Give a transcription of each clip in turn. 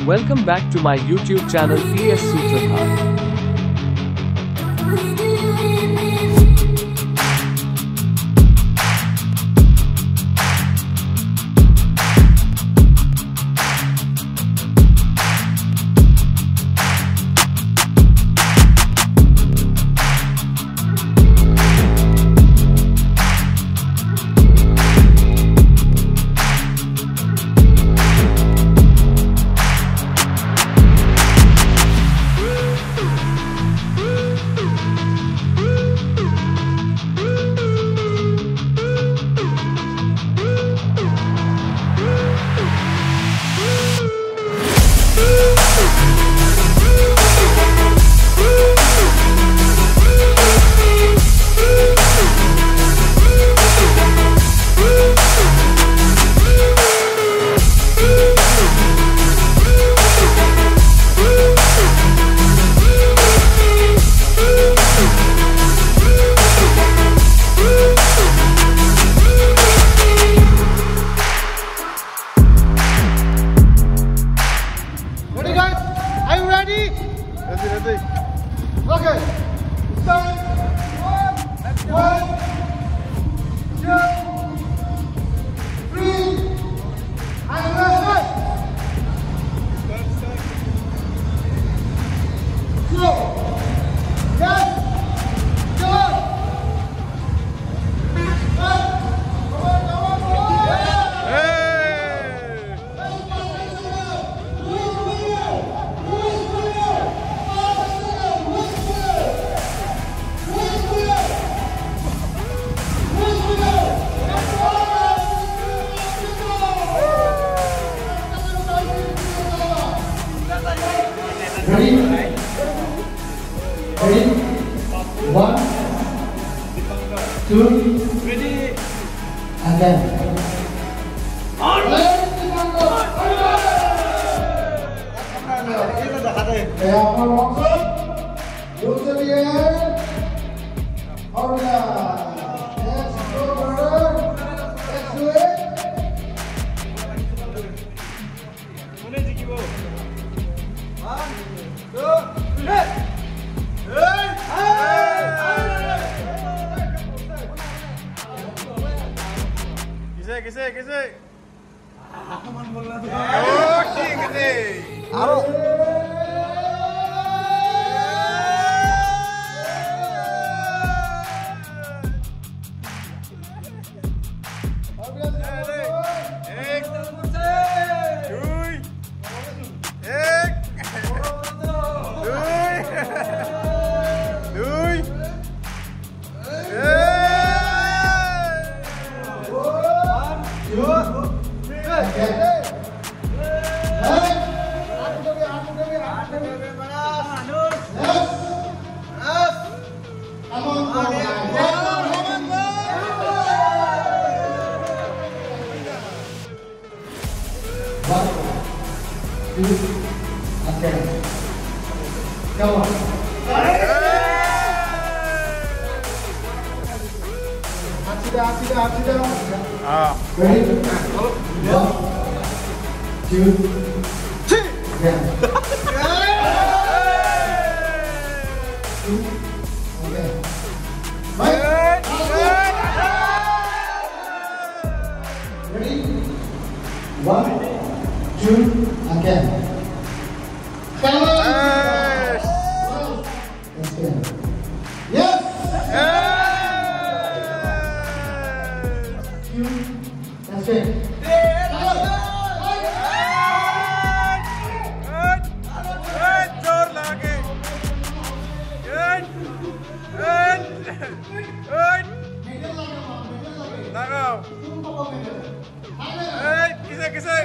Welcome back to my YouTube channel PS Sutradhar. Okay. Start. One, two, three, and last go. Yes. Go. Ready? Ready? 1, 2, ready, and then. Kisah. Oh, kisah. Okay. Come on. Sit down. Ready? 1, 2, 3. Okay. Right. Ready? 1, 2, again. Come on. Let's go. Yes. That's it. Kisah.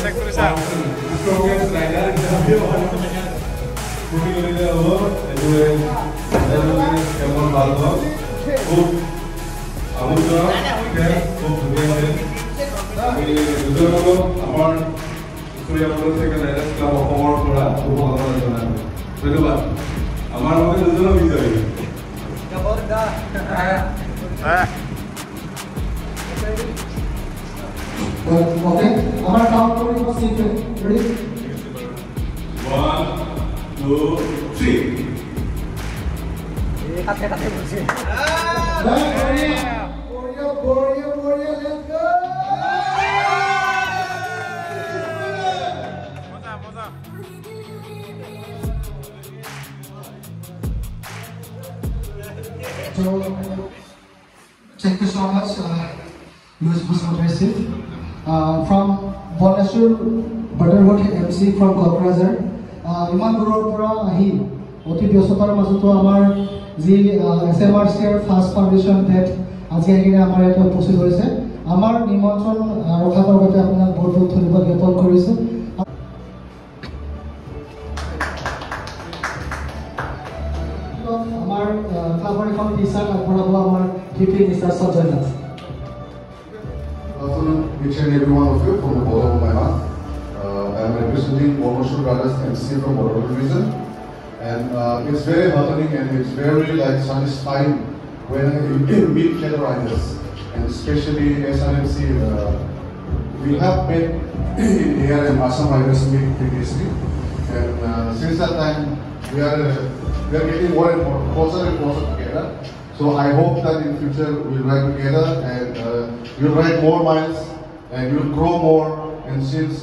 Sektor sa. আমাৰ স্কুলীয়া club অসমৰ শুভকামনা জনালো ধন্যবাদ আমাৰ মতে দুজনৰ বিজয়ী Okay, our count for secret. Ready? 1 2 3 Warrior, let's go! So, thank you so much. You was so impressive. From Bonashur Butterwood MC from Kolkazar. ইমান দূৰৰ পৰা আহি অতি ব্যস্ততাৰ মাজতো আমাৰ যি SMRCৰ ফাৰ্ষ্ট ফাউণ্ডেশ্যন ডেট আজি আহিলে আমাৰ ইয়াত উপস্থিত হৈছে আমাৰ নিমন্ত্ৰণ ৰখাৰ বাবে আপোনাক বহুত বহুত ধন্যবাদ জ্ঞাপন কৰিছোঁ আমাৰ ক্লাবৰ এখন টি-চাৰ্ট আগবঢ়াব আমাৰ VP mister Sanjay Nath Each and every one of you from the bottom of my heart. I am representing Bonashur Brothers MC from Borough Division, and it's very heartening and it's very satisfying when you meet fellow riders, and especially SRMC. We have met here in Assam Riders meet previously, and since that time we are getting more and more closer and closer together. So I hope that in future we'll ride together and you'll ride more miles and you'll grow more. And since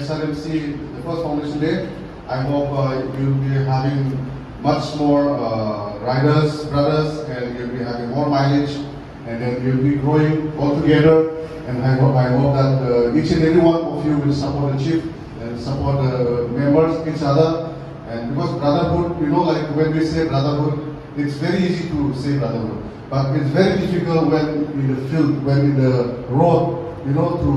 SRMC, the first foundation day, I hope you'll be having much more riders, brothers, and you'll be having more mileage, and then you'll be growing all together. And I hope that each and every one of you will support the chief and support the members, each other. And because brotherhood, like when we say brotherhood, it's very easy to say brotherhood, but it's very difficult when in the field, when in the road, to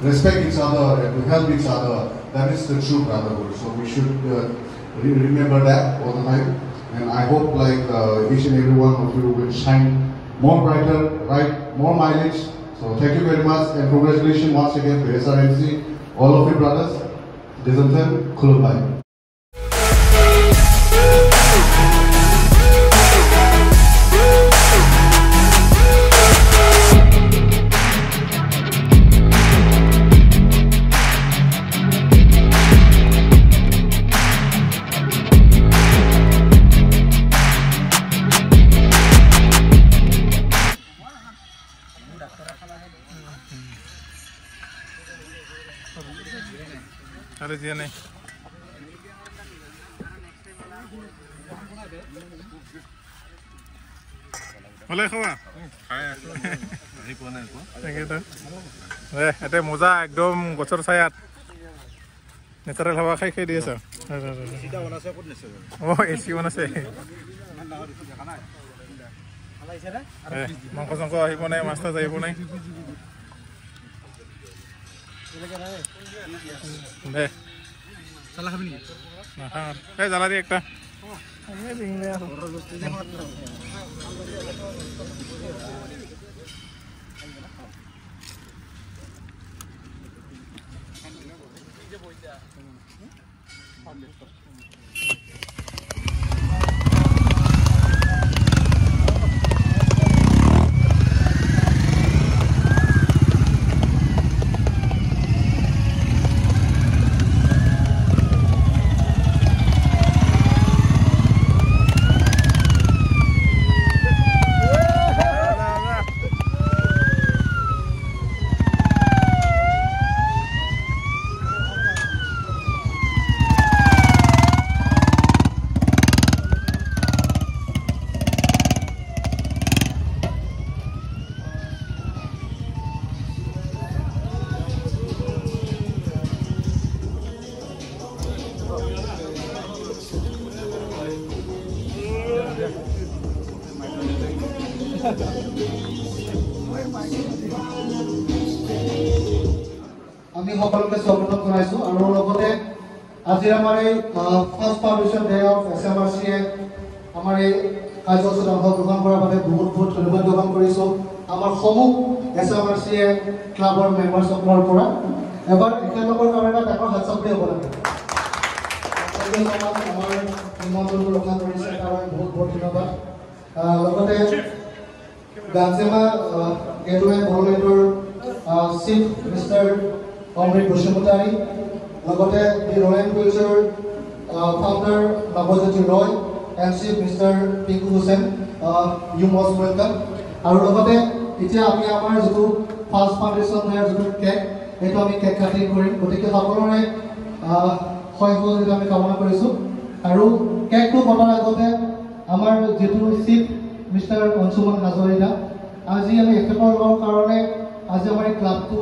respect each other and to help each other. That is the true brotherhood. So we should remember that all the time. And I hope each and every one of you will shine more brighter, ride more mileage. So thank you very much and congratulations once again to SRMC, all of you brothers. Desanten, Khulubai. अरे जी नहीं बोले खवा এতে মজা একদম গছৰ ছায়াত natural হাৱা খাই খাই দি আছে এচি বনাইছে মাংস চাংস আহিব নাই মাছ তাছ আহিব নাই দে চালা খাবি নেকি এই জ্বালা দি একটা আমি সকলোকে স্বাগত জনাইছো আৰু লগতে আজি আমাৰ এই first foundation day of SMRC আমাৰ এই কাৰ্যসূচীত অংশগ্ৰহণ কৰাৰ বাবে বহুত বহুত ধন্যবাদ জ্ঞাপন কৰিছো আমাৰ সমূহ SMRC ক্লাবৰ মেম্বাৰসকলৰ পৰা এবাৰ একেলগৰ কাৰণে এটা ডাঙৰ হাত চাপৰি হ'ব লাগে Thank you so much. আমাৰ নিমন্ত্ৰণটো ৰক্ষা কৰিছে তাৰ বাবে বহুত বহুত ধন্যবাদ। লগতে গাঞ্জেমা গেটৱে বড়োলেণ্ডৰ চিফ মিষ্টাৰ অমৃত বসুমতাৰী, লগতে দি ৰয়েল কুইজৰ founder Nabajyoti Roy and chief mister Pinku Hussain, you most welcome. আৰু লগতে এতিয়া আমি আমাৰ যিটো ফাৰ্ষ্ট ফাউণ্ডেশ্যনৰ যিটো কেক, সেইটো আমি কেক কাটিং কৰিম। গতিকে সকলোৰে সহযোগিতা আমি কামনা কৰিছোঁ। আৰু কেকটো কটাৰ আগতে আমাৰ যিটো চিফ মিষ্টাৰ অঞ্চুমান হাজৰিকা, আজি আমি এখেতৰ কাৰণে আজি আমাৰ এই ক্লাবটো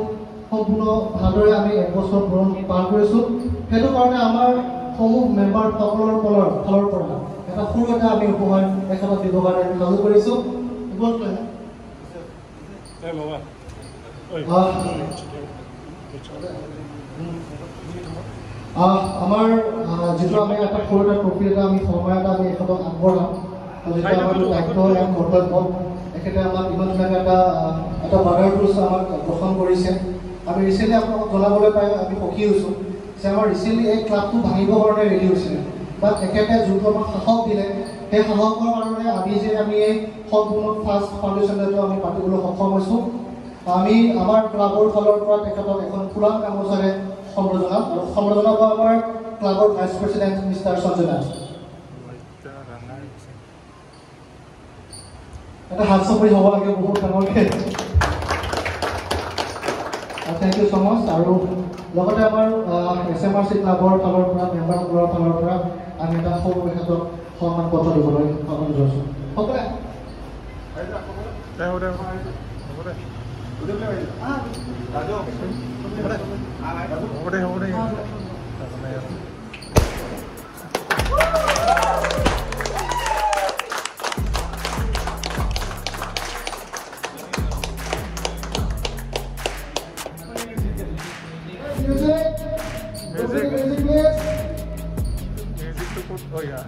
সম্পূৰ্ণ ভালদৰে আমি 1 বছৰ পাৰ কৰিছোঁ। সেইটো কাৰণে আমাৰ সমূহ মেম্বাৰ সকলৰ ফালৰ পৰা এটা সৰু এটা আমি উপহাৰ এখেতক দিবৰ কাৰণে আমি সাজু কৰিছোঁ। আমাৰ যিটো আমি এটা সৰু এটা ট্ৰফি এটা আমি সময় এটা আমি এখেতক আগবঢ়াম, যিটো আমাৰ দায়িত্ব আৰু কৰ্তব্য। এখেতে আমাক ইমান ধুনীয়াকৈ এটা বাৰ্ডাৰ ক্ৰুজ আমাক গ্ৰহণ কৰিছে। আমি ৰিচেণ্টলি আপোনালোকক জনাবলৈ পাই আমি সুখী হৈছোঁ যে আমাৰ ৰিচেণ্টলি এই ক্লাবটো ভাঙিবৰ কাৰণে ৰেডি হৈছিলে, বাট এখেতে যোনটো আমাক সাহস দিলে, সেই সাহসৰ কাৰণে আমি যে আমি এই সম্পূৰ্ণ ফাৰ্ষ্ট ফাউণ্ডেশ্যনটো আমি পাতিবলৈ সক্ষম হৈছোঁ। আমি আমাৰ ক্লাবৰ ফালৰ পৰা তেখেতক এখন ফুলাম গামোচাৰে সম্বৰ্ধনা আৰু সম্বৰ্ধনা পাব আমাৰ ক্লাবৰ vice president mister Sanjay Das. এটা হাত চাপৰি হ'ব লাগে বহুত ডাঙৰকৈ। থেংক ইউ ছ' মাছ। আৰু লগতে আমাৰ SMRC ক্লাবৰ ফালৰ পৰা মেম্বাৰসকলৰ ফালৰ পৰা আমি এটা সৰু এখেতক সন্মান পত্ৰ দিবলৈ আহ্বান জনাইছোঁ। সকলোৱে Oh yeah.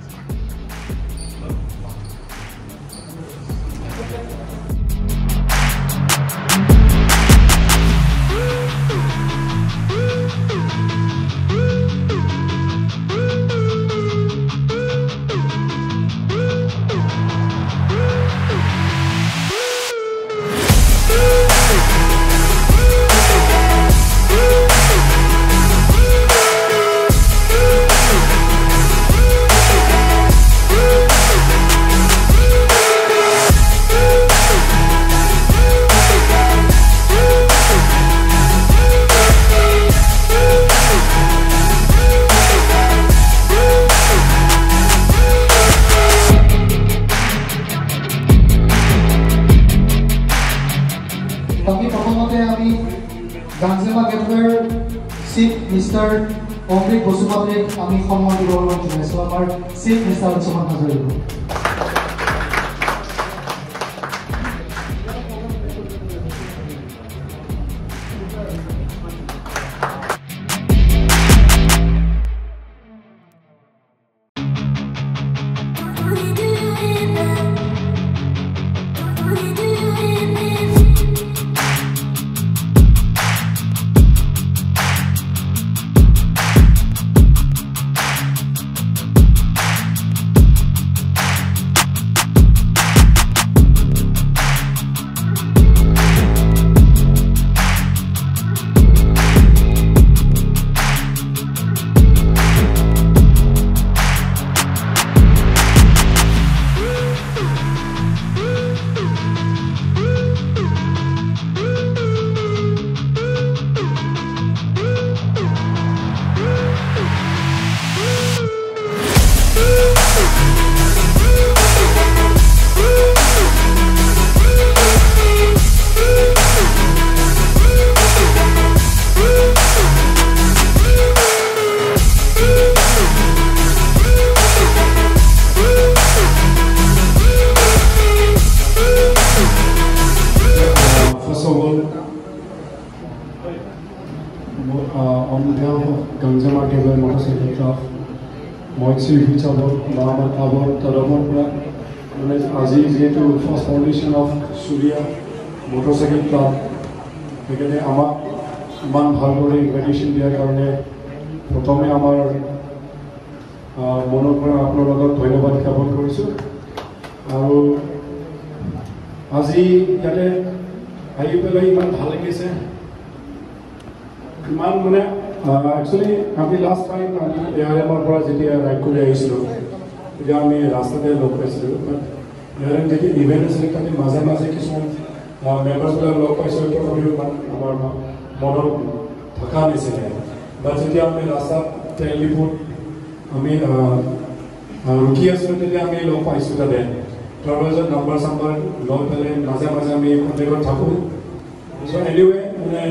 গাঞ্জেমা গেটৱেৰ চিফ মিষ্টাৰ অমৃত বসুমতাৰীক আমি সন্মান দিবলৈ জনাইছোঁ। আমাৰ chief mister Anshuman Hazarika. On behalf of Gangjama Table Motorcycle Club, মই চিফ হিচাপত বা আমাৰ ক্লাবৰ তৰফৰ পৰা মানে আজি যিহেতু first foundation of Churiya motorcycle club, সেইকাৰণে আমাক ইমান ভালদৰে ইনভাইটেশ্যন দিয়াৰ কাৰণে প্ৰথমে আমাৰ মনৰ পৰা আপোনাৰ লগত ধন্যবাদ জ্ঞাপন কৰিছোঁ আৰু আজি ইয়াতে আহি পেলাই ইমান ভাল লাগিছে ইমান মানে একচুৱেলি আমি লাষ্ট টাইম আমি এয়াৰএমৰ পৰা যেতিয়া ৰাইড কৰি আহিছিলোঁ তেতিয়া আমি ৰাস্তাতে লগ পাইছিলোঁ বাট এয়াৰএম যেতিয়া ইভেণ্ট আছিলে তাতে মাজে মাজে কিছুমান মেম্বাৰ্ছবিলাক লগ পাইছোঁ তথাপিও আমাৰ মনত থকা নিচিনা বাট যেতিয়া আমি ৰাস্তাত তেল ডিপুত আমি ৰখি আছিলোঁ তেতিয়া আমি লগ পাইছোঁ তাতে ট্ৰেভেলাৰ্ছৰ নাম্বাৰ চাম্বাৰ লৈ পেলাই মাজে মাজে আমি কণ্টেক্টত থাকোঁ চ' এনিৱে মানে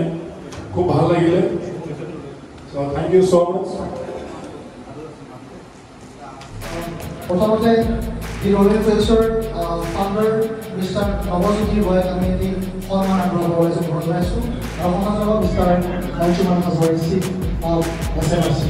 খুব ভাল লাগিলে চ' থেংক ইউ ছ' মাছ প্ৰথমতে দি ৰয়েল ফেলছৰ ফাউণ্ডাৰ মিষ্টাৰ নৱজ্যোতি বয়াক আমি এটি সন্মান আগবঢ়াবলৈ জনাইছোঁ আৰু সমাজৰ মিষ্টাৰ লাঞ্চুমান হাজৰি চিফ অফ SMRC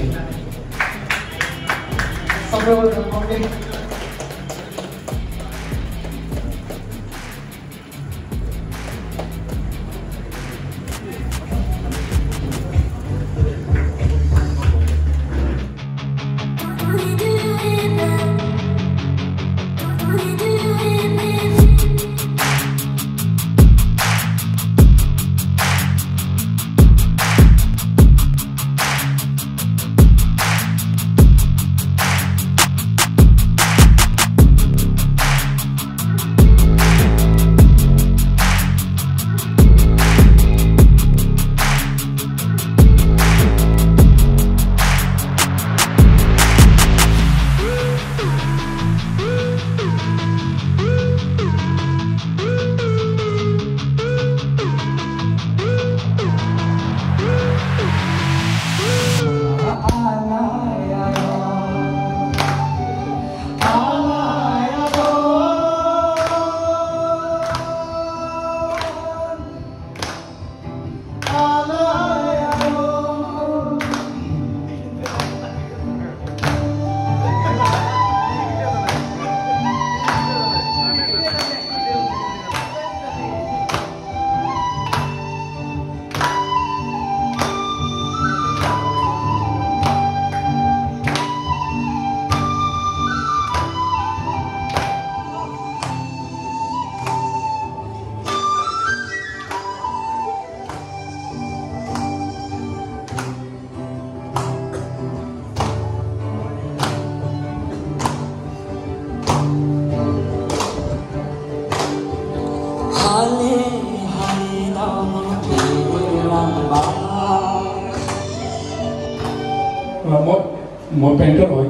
মই পেইণ্টাৰ হয়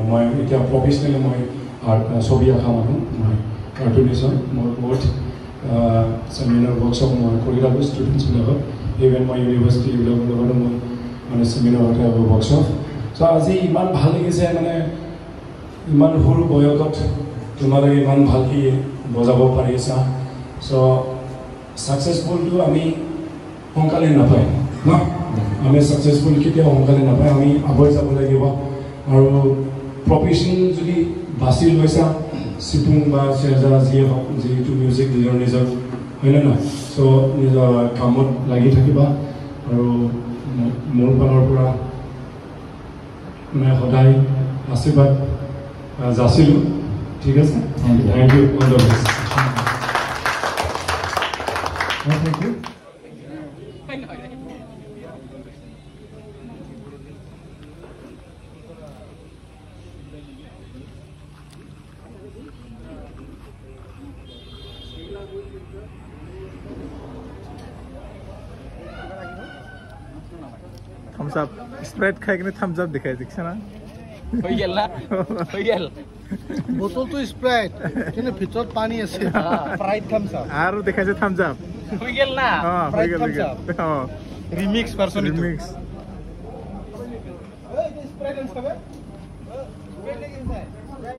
মই এতিয়া প্ৰফেচনেলি মই ছবি অঁকা মানুহ মই কাৰ্টুনিষ্ট হয় মই বহুত চেমিনাৰ ৱৰ্কশ্বপ মই কৰি থাকোঁ ষ্টুডেণ্টছবিলাকক ইভেন মই ইউনিভাৰ্চিটিবিলাকৰ লগতো মই মানে চেমিনাৰ হৈ থাকোঁ ৱৰ্কশ্বপ চ' আজি ইমান ভাল লাগিছে মানে ইমান সৰু বয়সত তোমালোকে ইমান ভালকৈ বজাব পাৰিছা চ' ছাকচেছফুলটো আমি সোনকালে নাপায় ন আমি ছাকচেছফুল কেতিয়াও সোনকালে নাপায় আমি আগুৱাই যাব লাগিব আৰু প্ৰফেশ্যন যদি বাছি লৈছা চিপুং বা চেজা যিয়ে হওক যিটো মিউজিক নিজৰ হয়নে নহয় চ' নিজৰ কামত লাগি থাকিবা আৰু মোৰ ফালৰ পৰা মানে সদায় আশীৰ্বাদ যাচিলোঁ ঠিক আছে thank you all the best thank you thumbs up spread খাই কিনে thumbs up দেখাই দিছে না হৈ গেল না হৈ গেল বোতলটো স্প্ৰাইট কিন্তু ভিতৰত পানী আছে ফ্ৰাইড thumbs up আৰু দেখাইছে thumbs up হৈ গেল না হৈ গেল ৰিমিক্স ভাৰ্সন ৰিমিক্স এই স্প্ৰাইট আনছাবে